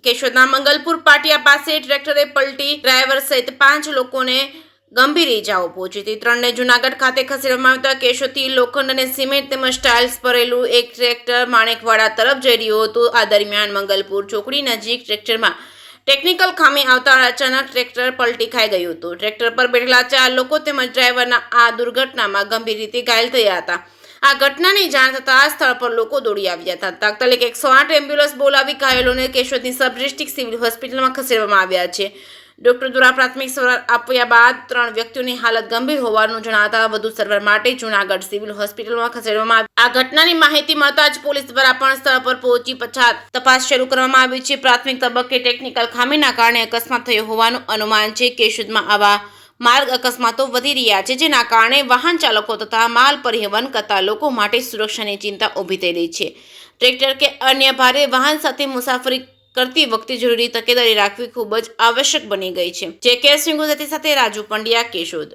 કેશોદના મંગલપુર પાટિયા પાસે ટ્રેક્ટરે પલટી ડ્રાઈવર સહિત 5 લોકોને ગંભીર ઇજાઓ પહોંચી હતી। 3ને જૂનાગઢ ખાતે ખસેડવામાં આવતા કેશોદથી લોખંડ અને સિમેન્ટ તેમજ ટાઇલ્સ ભરેલું એક ટ્રેક્ટર માણેકવાડા તરફ જઈ રહ્યું હતું। આ દરમિયાન મંગલપુર ચોકડી નજીક ટ્રેક્ટરમાં ટેકનિકલ ખામી આવતા અચાનક ટ્રેક્ટર પલટી ખાઈ ગયું હતું। ટ્રેક્ટર પર બેઠેલા 4 લોકો તેમજ ડ્રાઈવરના આ દુર્ઘટનામાં ગંભીર રીતે ઘાયલ થયા હતા। આ ઘટનાની જાણ થતાં સ્થળ પર લોકો દોડી આવ્યા હતા। તાત્કાલિક 108 એમ્બ્યુલન્સ બોલાવી ઘાયલોને કેશોદની સબ ડિસ્ટ્રિક્ટ સિવિલ હોસ્પિટલમાં ખસેડવામાં આવ્યા છે। ડોક્ટર દ્વારા પ્રાથમિક સારવાર આપ્યા બાદ 3 વ્યક્તિઓની હાલત ગંભીર હોવાનું જણાતા વધુ સારવાર માટે જૂનાગઢ સિવિલ હોસ્પિટલમાં ખસેડવામાં આવી। આ ઘટનાની માહિતી મળતા જ પોલીસ દ્વારા પણ સ્થળ પર પહોંચી તપાસ શરૂ કરવામાં આવી છે। પ્રાથમિક તબક્કે ટેકનિકલ ખામીના કારણે અકસ્માત થયો હોવાનું અનુમાન છે। કેશોદમાં આવા માર્ગ અકસ્માતો વધી રહ્યા છે, જેના કારણે વાહન ચાલકો તથા માલ પરિવહન કરતા લોકો માટે સુરક્ષાની ચિંતા ઊભી થઈ રહી છે। ટ્રેક્ટર કે અન્ય ભારે વાહન સાથે મુસાફરી કરતી વખતે જરૂરી તકેદારી રાખવી ખૂબ જ આવશ્યક બની ગઈ છે। જે કે સિંગુ સાથે રાજુ પંડ્યા, કેશોદ।